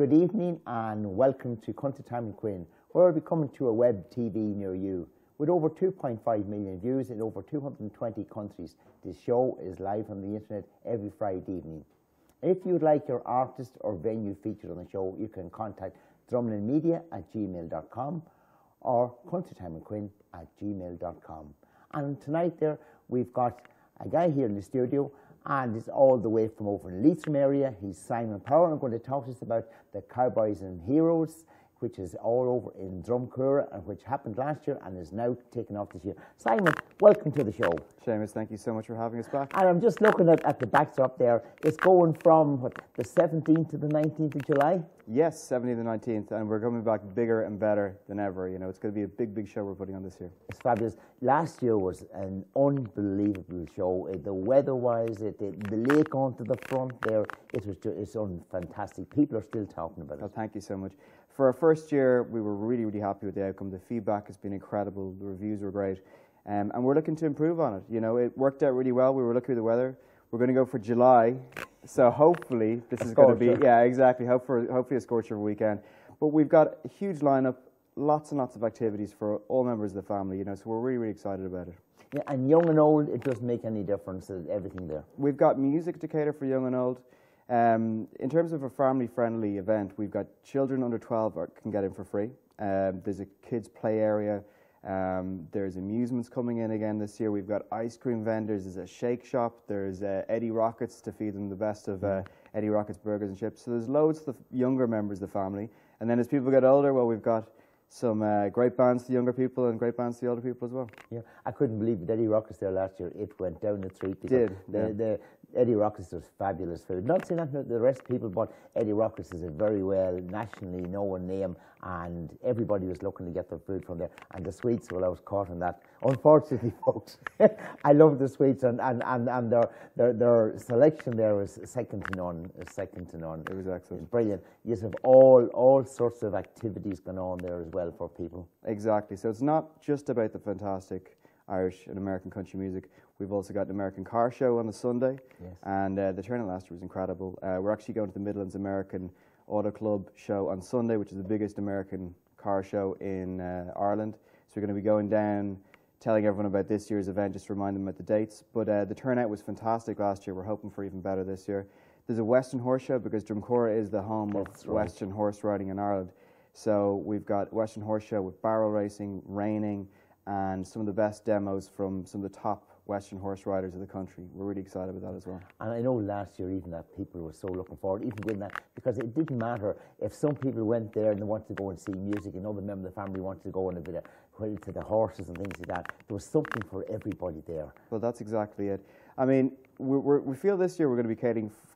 good evening and welcome to Country Time and Quinn, where we'll be coming to a web TV near you. With over 2.5 million views in over 220 countries, this show is live on the internet every Friday evening. If you'd like your artist or venue featured on the show, you can contact drumlinmedia@gmail.com or countrytimeandquinn@gmail.com. And tonight there, we've got a guy here in the studio, and it's all the way from over in the Leitrim area. He's Simon Power, and going to talk to us about the Cowboys and Heroes, which is all over in Drumcura, and which happened last year and is now taken off this year. Simon, welcome to the show. Seamus, thank you so much for having us back. And I'm just looking at the backdrop there. It's going from, what, the 17th to the 19th of July? Yes, 17th and 19th, and we're coming back bigger and better than ever. You know, it's going to be a big show we're putting on this year. It's fabulous. Last year was an unbelievable show. The weather-wise, the lake onto the front there, it's fantastic. People are still talking about it. Oh, thank you so much. For our first year, we were really happy with the outcome. The feedback has been incredible. The reviews were great. And we're looking to improve on it. You know, it worked out really well. We were lucky with the weather. We're going to go for July. So hopefully this is going to be, yeah, exactly. Hopefully a scorcher weekend. But we've got a huge lineup, lots and lots of activities for all members of the family, you know, so we're really excited about it. Yeah, and young and old, it doesn't make any difference, everything there. We've got music to cater for young and old. In terms of a family-friendly event, we've got children under 12 can get in for free. There's a kids' play area. There's amusements coming in again this year. We've got ice cream vendors. There's a shake shop. There's Eddie Rockets to feed them the best of Eddie Rockets burgers and chips. So there's loads of the younger members of the family. And then as people get older, well, we've got some great bands to the younger people and great bands to the older people as well. Yeah, I couldn't believe that Eddie Rockets there last year. It went down the treat. It did. The Eddie Rockets does fabulous food. Not saying that to the rest of people, but Eddie Rockets is a very well nationally known name, and everybody was looking to get their food from there. And the sweets, well, I was caught on that. Unfortunately, folks, I love the sweets, and their selection there was second to none. It was excellent. Brilliant. You have all sorts of activities going on there as well for people. Exactly. So it's not just about the fantastic Irish and American country music. We've also got an American car show on the Sunday, yes. And the turnout last year was incredible. We're actually going to the Midlands American Auto Club show on Sunday, which is the biggest American car show in Ireland. So we're going to be going down, telling everyone about this year's event, just to remind them about the dates. But the turnout was fantastic last year. We're hoping for even better this year. There's a Western Horse Show because Drumcura is the home of Western horse riding in Ireland. So we've got Western Horse Show with barrel racing, reining, and some of the best demos from some of the top Western horse riders of the country. We're really excited about that as well. And I know last year even that people were so looking forward, even with that, because it didn't matter if some people went there and they wanted to go and see music, another member of the family wanted to go and a bit of, to the horses and things like that. There was something for everybody there. Well, that's exactly it. I mean, we feel this year we're going to be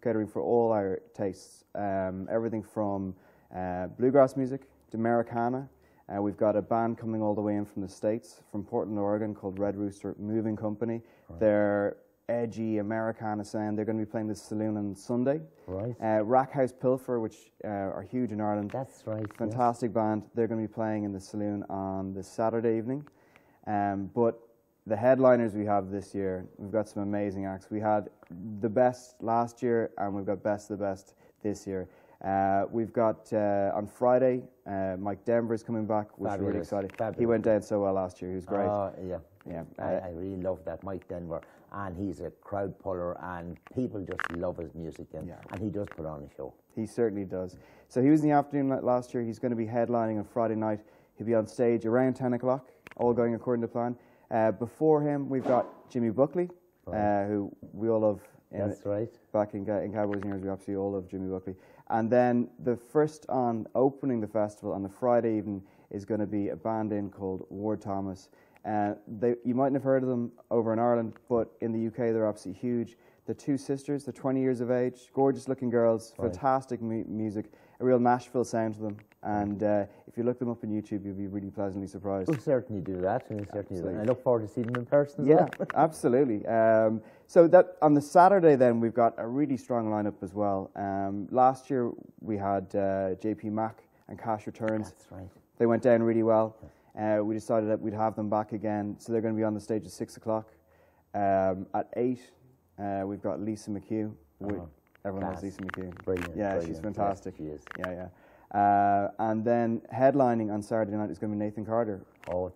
catering for all our tastes. Everything from bluegrass music to Americana. We've got a band coming all the way in from the States, from Portland, Oregon, called Red Rooster Moving Company. Right. They're edgy Americana sound. They're going to be playing the saloon on Sunday. Right. Rack House Pilfer, which are huge in Ireland. That's right. Fantastic band. They're going to be playing in the saloon on the Saturday evening. But the headliners we have this year, we've got some amazing acts. We had the best last year, and we've got best of the best this year. We've got on Friday, Mike Denver is coming back, which is really exciting. Fabulous. He went down so well last year. He was great. Yeah. I really love that Mike Denver, and he's a crowd puller, and people just love his music, and he does put on a show. He certainly does. So he was in the afternoon last year. He's going to be headlining on Friday night. He'll be on stage around 10 o'clock, all going according to plan. Before him, we've got Jimmy Buckley, who we all love. That's right. Back in Cowboys Heroes, we absolutely all love Jimmy Buckley. And then the first on opening the festival on the Friday evening is going to be a band in called Ward Thomas. You mightn't have heard of them over in Ireland, but in the UK they're absolutely huge. The two sisters, they're 20 years of age, gorgeous looking girls, fantastic music, a real Nashville sound to them. And if you look them up on YouTube, you'll be really pleasantly surprised. We'll certainly do that. I look forward to seeing them in person. Yeah, absolutely. So that on the Saturday then, we've got a really strong lineup as well. Last year we had JP Mack and Cash Returns. That's right. They went down really well. We decided that we'd have them back again. So they're going to be on the stage at 6 o'clock. At 8, we've got Lisa McHugh. Everyone loves Lisa McKeon. Brilliant. Yeah, brilliant. she's fantastic. Yes, she is. Yeah, yeah. And then headlining on Saturday night is going to be Nathan Carter. Oh.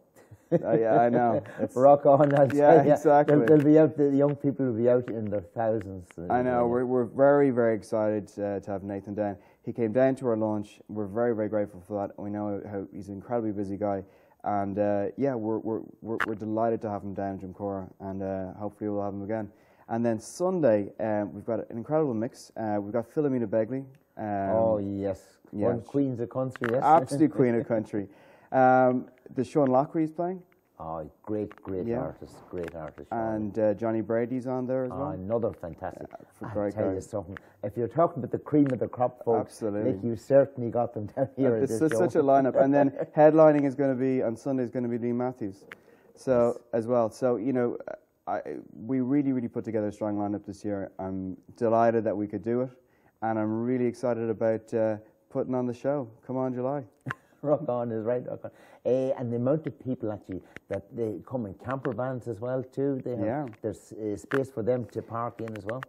Yeah, I know. It's rock on. Yeah, exactly. They'll be out. The young people will be out in their thousands. I know. We're very, very excited to have Nathan down. He came down to our launch. We're very, very grateful for that. We know how he's an incredibly busy guy, and yeah, we're delighted to have him down in Drumcora, and hopefully we'll have him again. And then Sunday, we've got an incredible mix. We've got Philomena Begley. Oh yes, one queen of country. Yes, absolute queen of country. The Sean Lockery is playing. Oh, great artist, great artist. And Johnny Brady's on there as well. Another fantastic. I'll tell you something. If you're talking about the cream of the crop, folks, absolutely, Nick, you certainly got them down here. It's such a lineup. And then headlining is going to be on Sunday is going to be Lee Matthews, so as well. So you know, we really put together a strong lineup this year. I'm delighted that we could do it, and I'm really excited about putting on the show. Come on, July. Rock on is right, rock on. And the amount of people actually that they come in camper vans as well too. They have, there's space for them to park in as well.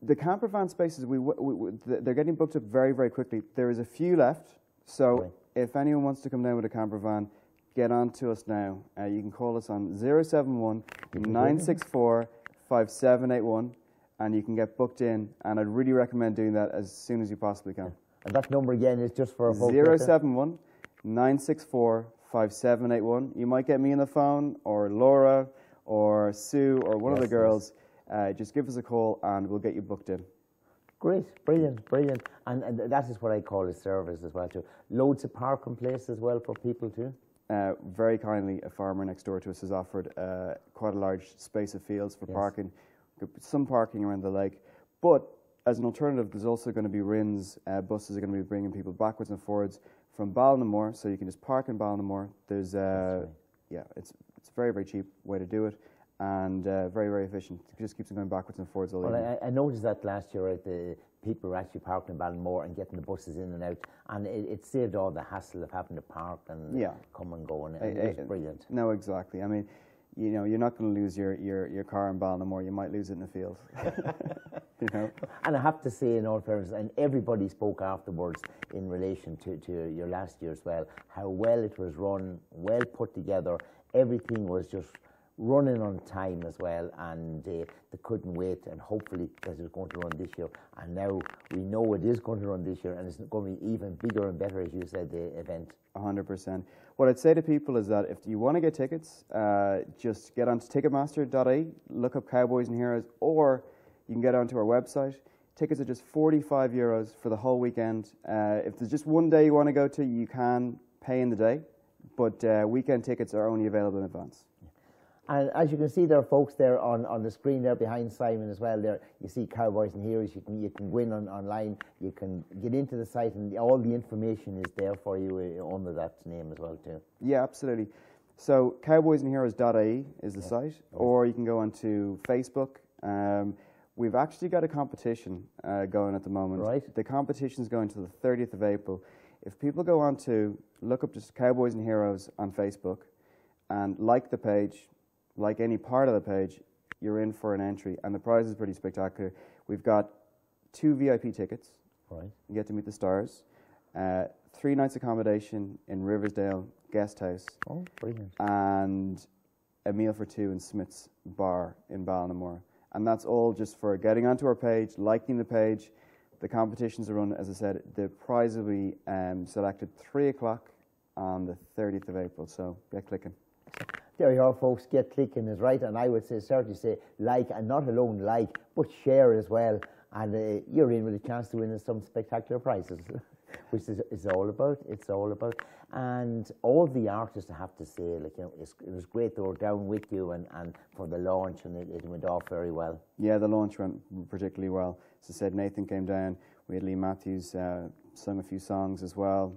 The camper van spaces they're getting booked up very quickly. There is a few left, so if anyone wants to come down with a camper van, get on to us now. You can call us on 071 964 5781, and you can get booked in. And I'd really recommend doing that as soon as you possibly can. And that number again is just for 071 964 5781. You might get me on the phone, or Laura, or Sue, or one of the girls. Just give us a call and we'll get you booked in. Great, brilliant. And that is what I call a service as well too. Loads of parking place as well for people too. Very kindly, a farmer next door to us has offered quite a large space of fields for parking. Some parking around the lake. But as an alternative, there's also going to be RINs. Buses are going to be bringing people backwards and forwards from Ballinamore, so you can just park in Ballinamore. There's it's a very cheap way to do it, and very efficient. It just keeps them going backwards and forwards all the way. I noticed that last year, right, the people were actually parking in Ballinamore and getting the buses in and out, and it saved all the hassle of having to park and come and go, and it was brilliant. No, exactly. I mean, you know, you're not going to lose your car in Ballinamore. You might lose it in the field. You know? And I have to say, in all fairness, and everybody spoke afterwards in relation to your last year as well, how well it was run, well put together. Everything was just running on time as well, and they couldn't wait, and hopefully because it was going to run this year, and now we know it is going to run this year, and it's going to be even bigger and better, as you said, the event. 100%. What I'd say to people is that if you want to get tickets, just get onto Ticketmaster.ie, look up Cowboys and Heroes, or you can get onto our website. Tickets are just €45 for the whole weekend. If there's just one day you want to go to, you can pay in the day, but weekend tickets are only available in advance. And as you can see there, folks, there on the screen there behind Simon as well, there you see Cowboys and Heroes. You can win online. You can get into the site, and all the information is there for you under that name as well too. Yeah, absolutely. So cowboysandheroes.ie is the site, or you can go onto Facebook. We've actually got a competition going at the moment. Right. The competition's going to the 30th of April. If people go on to look up just Cowboys and Heroes on Facebook and like the page, like any part of the page, you're in for an entry, and the prize is pretty spectacular. We've got 2 VIP tickets. Right. You get to meet the stars. 3 nights accommodation in Riversdale Guest House. Oh, brilliant. And a meal for 2 in Smith's Bar in Ballinamore. And that's all just for getting onto our page, liking the page. The competitions are run, as I said, the prize will be selected 3 o'clock on the 30th of April, so get clicking. There you are, folks. Get clicking is right, and I would certainly say like, and not alone like, but share as well. And you're in with a chance to win some spectacular prizes, which is all about. It's all about. And all the artists, I have to say, like, you know, it was great they were down with you and for the launch, and it went off very well. Yeah, the launch went particularly well. As I said, Nathan came down. We had Lee Matthews sung a few songs as well.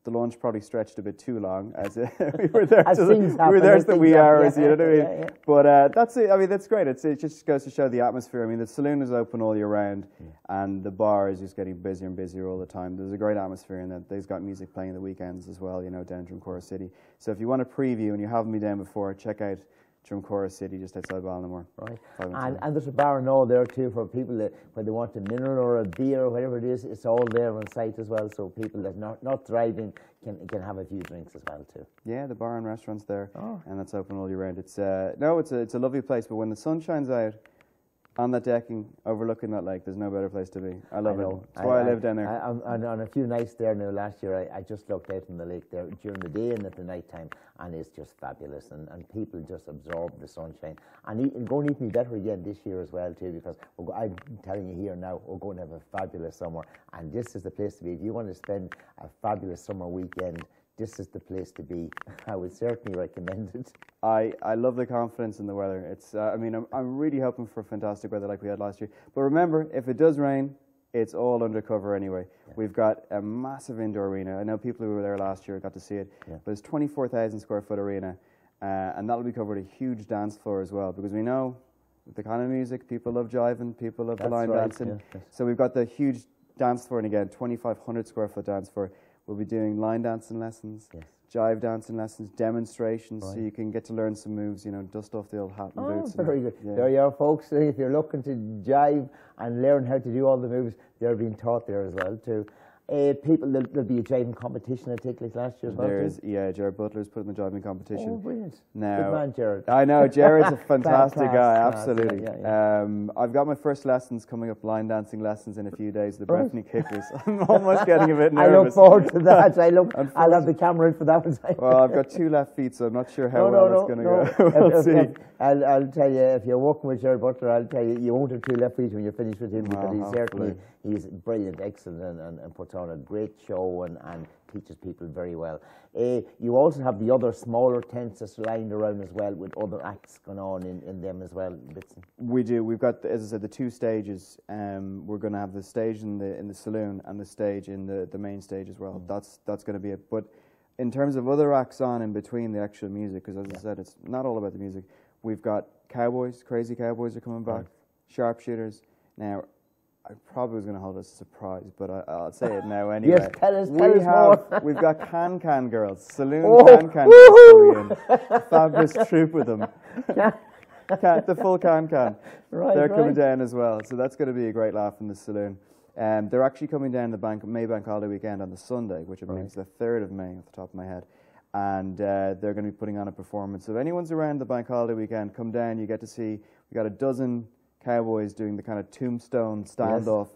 The launch probably stretched a bit too long, as we were there to the wee hours, you know what I mean? Yeah. But that's it. I mean, that's great. It just goes to show the atmosphere. I mean, the saloon is open all year round, and the bar is just getting busier and busier all the time. There's a great atmosphere in that. They've got music playing the weekends as well, you know, down in Drumcora City. So if you want a preview and you haven't been down before, check out Drumcora City, just outside Ballinamore. Right. And there's a bar and all there too for people that when they want a mineral or a beer or whatever it is, it's all there on site as well. So people that not driving can have a few drinks as well too. Yeah, the bar and restaurant's there, and that's open all year round. It's it's a lovely place. But when the sun shines out on that decking overlooking that lake, there's no better place to be. I love it. That's why I live down there. On a few nights there now last year, I just looked out on the lake there during the day and at the night time, and it's just fabulous. And people just absorb the sunshine. And going to even better again this year as well too, because I'm telling you here now, we're going to have a fabulous summer. And this is the place to be. If you want to spend a fabulous summer weekend, this is the place to be. I would certainly recommend it. I love the confidence in the weather. It's I'm really hoping for fantastic weather like we had last year. But remember, if it does rain, it's all undercover anyway. Yeah. We've got a massive indoor arena. I know people who were there last year got to see it. Yeah. But it's 24,000 square foot arena, and that'll be covered a huge dance floor as well, because we know with the kind of music, people love jiving, people love the line dancing. Yeah. So we've got the huge dance floor, and again, 2,500 square foot dance floor. We'll be doing line dancing lessons, jive dancing lessons, demonstrations, so you can get to learn some moves, dust off the old hat and boots. Very good. Yeah. There you are, folks. If you're looking to jive and learn how to do all the moves, they're being taught there as well too. There'll be a jiving competition, I think, like last year as well. Jared Butler's putting the jiving competition. Oh, brilliant. Now, good man, Jared. I know, Jared's a fantastic guy, absolutely. Yeah. I've got my first lessons coming up, line dancing lessons in a few days, the Breffni Kickers. I'm almost getting a bit nervous. I look forward to that. I'll have the camera in for that one. Well, I've got two left feet, so I'm not sure how well it's going to go. We'll see. I'll tell you, if you're working with Jared Butler, I'll tell you, you won't have two left feet when you're finished with him, because he's brilliant, excellent, and puts on a great show and teaches people very well. You also have the other smaller tents that's lined around as well, with other acts going on in them as well. We do. We've got, as I said, the two stages. We're going to have the stage in the saloon and the stage in the main stage as well. That's going to be it. But in terms of other acts on in between the actual music, because as I said, it's not all about the music. We've got Cowboys, Crazy Cowboys are coming back, Sharpshooters. Now, I probably was going to hold us a surprise, but I'll say it now anyway. Yes, tell us more. We've got Can Girls, Saloon Can Girls coming in. Fabulous troupe with them. The full Can. They're coming down as well, so that's going to be a great laugh in the saloon. They're actually coming down the Maybank Holiday weekend on the Sunday, which I believe is the 3rd of May off the top of my head. And they're going to be putting on a performance. So if anyone's around the Bank Holiday weekend, come down. You get to see, we got a dozen Cowboys doing the kind of tombstone standoff,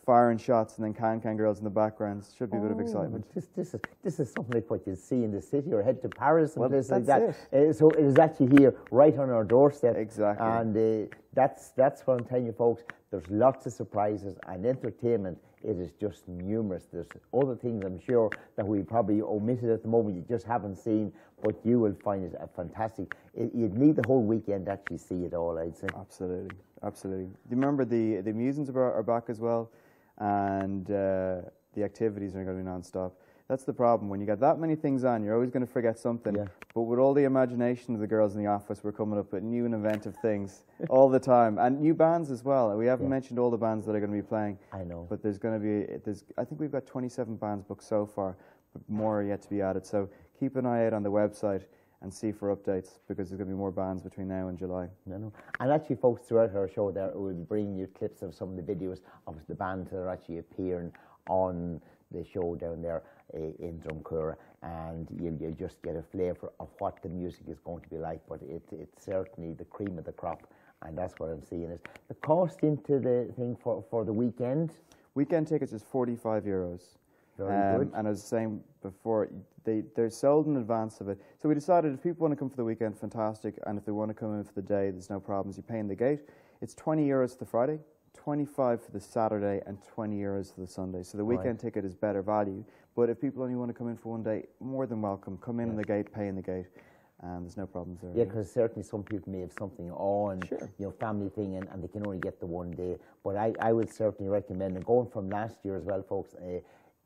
firing shots, and then Can Girls in the background. Should be a bit of excitement. This is something like what you see in the city, or head to Paris and places like that. So it is actually here, right on our doorstep. Exactly. And that's what I'm telling you, folks. There's lots of surprises and entertainment. It is just numerous. There's other things, I'm sure, that we probably omitted at the moment you just haven't seen, but you will find it fantastic. You'd need the whole weekend to actually see it all, I'd say. Absolutely. Do you remember the musings are back as well, and the activities are going to be non-stop. That's the problem. When you got that many things on, you're always going to forget something. Yeah. But with all the imagination of the girls in the office, we're coming up with new and inventive things all the time. And new bands as well. We haven't mentioned all the bands that are going to be playing. I know. But there's going to be, I think we've got 27 bands booked so far, but more are yet to be added. So keep an eye out on the website and see for updates, because there's going to be more bands between now and July. No. And actually, folks, throughout our show there, we'll be bringing you clips of some of the videos of the bands that are actually appearing on the show down there in Drumcora, and you'll just get a flavour of what the music is going to be like. But it's certainly the cream of the crop, and that's what I'm seeing. Is the cost into the thing for the weekend? Weekend tickets is €45. Very good. And as I was saying before, they're sold in advance of it. So we decided if people want to come for the weekend, fantastic, and if they want to come in for the day, there's no problems. You pay in the gate. It's €20 for the Friday, 25 for the Saturday, and €20 for the Sunday. So the weekend ticket is better value. But if people only want to come in for one day, more than welcome. Come in the gate, pay in the gate. And there's no problems there. Yeah, because certainly some people may have something on, family thing, and they can only get the one day. But I would certainly recommend, and going from last year as well, folks,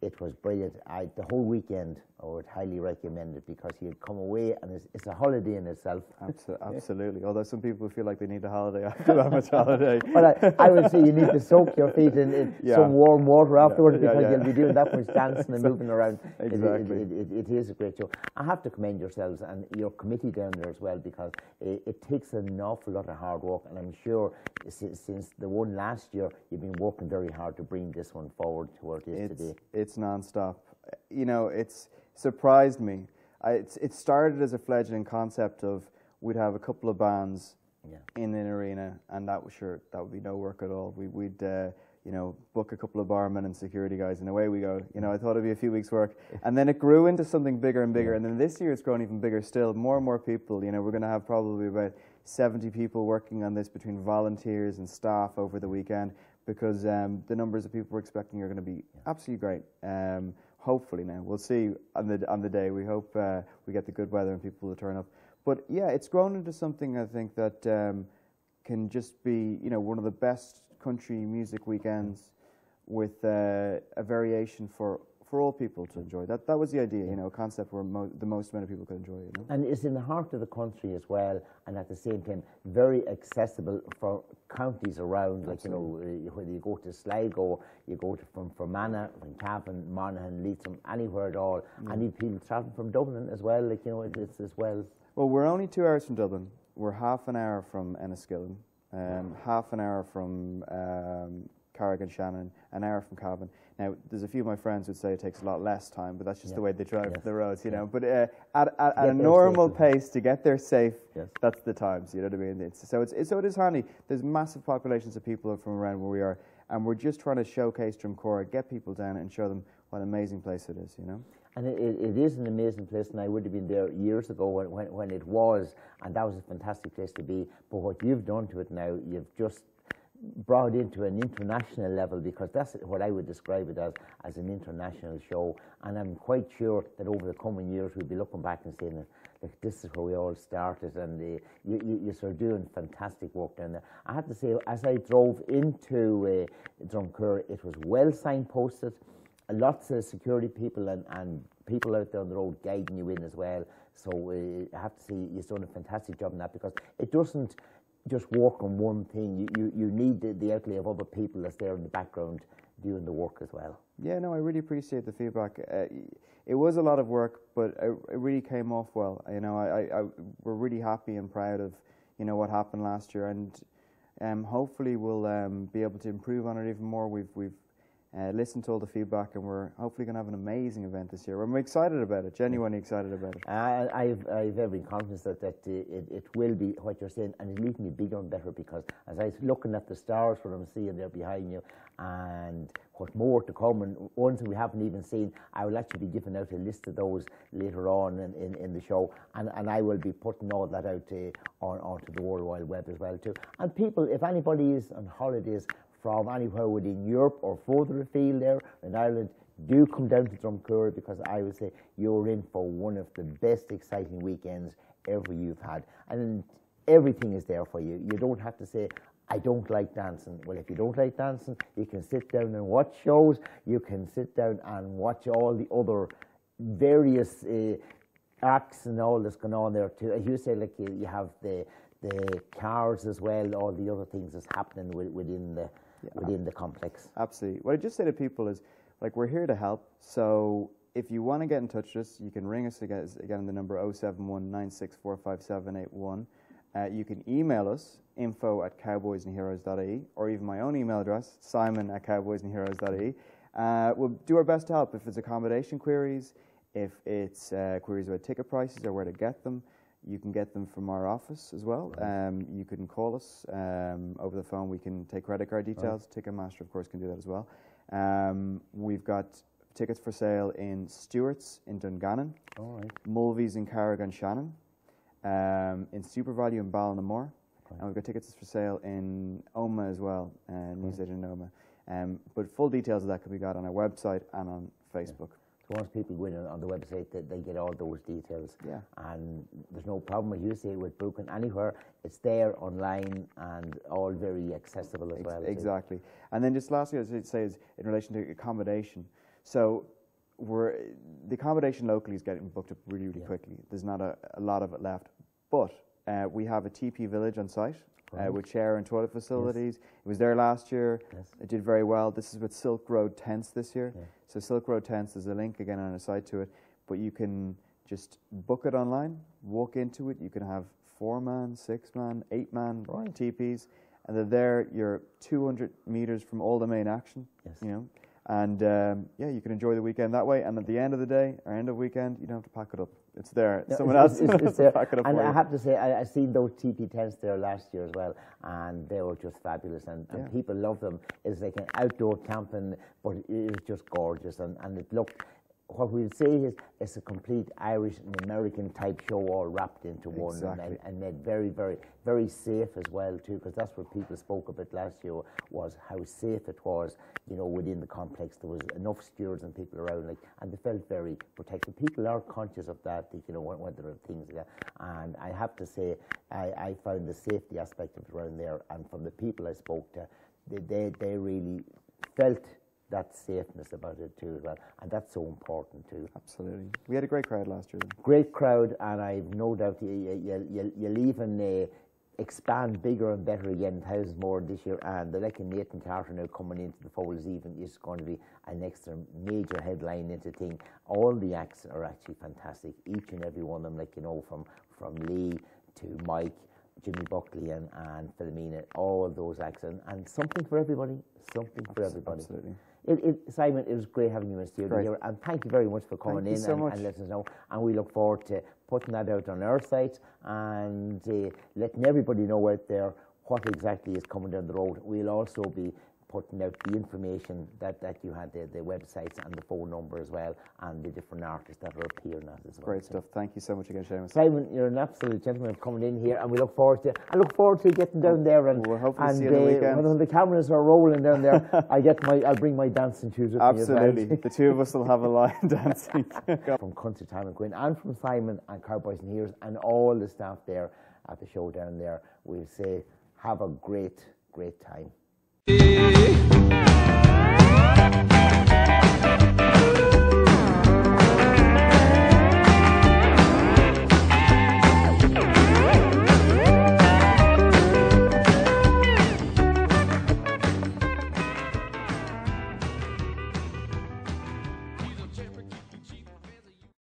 it was brilliant. The whole weekend, I would highly recommend it because you'd come away and it's a holiday in itself. Absolutely. Although some people feel like they need a holiday after that much holiday. Well, I would say you need to soak your feet in some warm water afterwards because you'll be doing that much dancing and moving around. Exactly. It is a great show. I have to commend yourselves and your committee down there as well because it takes an awful lot of hard work, and I'm sure since the one last year you've been working very hard to bring this one forward to where it is today. It's non-stop. You know, it's surprised me. It started as a fledgling concept of we'd have a couple of bands in an arena, and that would be no work at all. We'd book a couple of barmen and security guys, and away we go. You know, I thought it'd be a few weeks' work, and then it grew into something bigger and bigger. And then this year it's grown even bigger still. More and more people. You know, we're going to have probably about 70 people working on this between volunteers and staff over the weekend, because the numbers of people we're expecting are going to be absolutely great. Hopefully now. We'll see on the day. We hope we get the good weather and people will turn up. But yeah, it's grown into something I think that can just be, you know, one of the best country music weekends with a variation for all people to enjoy. That was the idea, you know, a concept where the most amount of people could enjoy it. You know? And it's in the heart of the country as well, and at the same time very accessible for counties around. Like, you know, whether you go to Sligo, you go to from Fermanagh, from Cavan, Monaghan, Leitrim, anywhere at all. I need people travelling from Dublin as well. Like, you know, it's as well. Well, we're only 2 hours from Dublin. We're half an hour from Enniskillen, half an hour from Carrick-on-Shannon, an hour from Cavan. Now, there's a few of my friends who'd say it takes a lot less time, but that's just the way they drive the roads, you know. But at a normal pace to get there safe, that's the times, you know what I mean? So it is handy. There's massive populations of people from around where we are, and we're just trying to showcase Drumcora, get people down and show them what an amazing place it is, you know. And it is an amazing place, and I would have been there years ago when it was, and that was a fantastic place to be. But what you've done to it now, you've just brought into an international level, because that's what I would describe it as an international show. And I'm quite sure that over the coming years we'll be looking back and saying, like, this is where we all started, and you're sort of doing fantastic work down there. I have to say, as I drove into Drumcora, it was well signposted, lots of security people and people out there on the road guiding you in as well. So I have to say you've done a fantastic job in that, because it doesn't just work on one thing. You need the outlay of other people that's there in the background doing the work as well. Yeah, no, I really appreciate the feedback. It was a lot of work, but it really came off well. You know, we're really happy and proud of, you know, what happened last year, and hopefully we'll be able to improve on it even more. We've listened to all the feedback, and we're hopefully going to have an amazing event this year. I'm excited about it, genuinely excited about it. I've every confidence that it will be what you're saying, and it'll even be bigger and better, because as I was looking at the stars, what I'm seeing there behind you, and what's more to come, and ones we haven't even seen, I will actually be giving out a list of those later on in the show, and I will be putting all that out onto the World Wide Web as well too. And people, if anybody is on holidays from anywhere within Europe or further afield there in Ireland, do come down to Drumcora, because I would say you're in for one of the best exciting weekends ever you've had. And everything is there for you. You don't have to say, I don't like dancing. Well, if you don't like dancing, you can sit down and watch shows. You can sit down and watch all the other various acts and all that's going on there too. As you say, like you have the cars as well, all the other things that's happening within the complex. Absolutely. What I just say to people is, like, we're here to help. So if you want to get in touch with us, you can ring us again on the number 071 964 5781. You can email us, info@cowboysandheroes.ie, or even my own email address, simon@cowboysandheroes.ie. We'll do our best to help. If it's accommodation queries, if it's queries about ticket prices or where to get them, you can get them from our office as well. You can call us over the phone. We can take credit card details. Ticketmaster, of course, can do that as well. We've got tickets for sale in Stewart's in Dungannon, Mulvey's in Carrick-on-Shannon, in Super Value in Ballinamore, and we've got tickets for sale in Oma as well, Newsage in Oma. But full details of that can be got on our website and on Facebook. So once people go in on the website, they get all those details. Yeah. And there's no problem, as you say, with booking anywhere. It's there online and all very accessible as well. Exactly. And then just lastly, as I'd say, is in relation to accommodation. So the accommodation locally is getting booked up really, really quickly. There's not a lot of it left. But we have a TP village on site with shower and toilet facilities. Yes. It was there last year. Yes. It did very well. This is with Silk Road Tents this year. Yeah. So Silk Road Tents, there's a link again on our site to it. But you can just book it online, walk into it. You can have 4-man, 6-man, 8-man TPs. And they're there. You're 200 meters from all the main action. Yes. You know. And you can enjoy the weekend that way. And at the end of the day, or end of weekend, you don't have to pack it up. It's there. No, Someone else it's there. Pack it up. And for I you. have to say, I seen those TP tents there last year as well, and they were just fabulous. And people love them. It's like an outdoor camping, but it was just gorgeous. And it looked. What we'd say is it's a complete Irish and American type show all wrapped into one, and made very, very, very safe as well too, because that's what people spoke about last year, was how safe it was. You know, within the complex there was enough stewards and people around, and they felt very protected. People are conscious of that, you know, when there are things like that. And I have to say, I found the safety aspect of it around there, and from the people I spoke to, they really felt that safeness about it too as well, and that's so important too. Absolutely. We had a great crowd last year. Great crowd, and I've no doubt you'll even expand bigger and better again, thousands more this year. And the like Nathan Carter now coming into the fold is going to be an extra major headline into thing. All the acts are actually fantastic, each and every one of them, like, you know, from Lee to Mike, Jimmy Buckley and Philomena, all those acts, and something for everybody. Something for everybody. Absolutely. Simon, it was great having you in studio here, and thank you very much for coming in and letting us know. And we look forward to putting that out on our site and letting everybody know out there what exactly is coming down the road. We'll also be putting out the information that you had, the websites and the phone number as well, and the different artists that are appearing at as well. Great stuff. Thank you so much again, Seamus. Simon, you're an absolute gentleman coming in here, and we look forward to getting down there, and we'll hopefully see you on the weekend. When the cameras are rolling down there, I'll bring my dancing shoes with me. Absolutely. The two of us will have a line dancing. From Country Time and Quinn, and from Simon and Cowboys Heroes and all the staff there at the show down there, we'll say have a great time.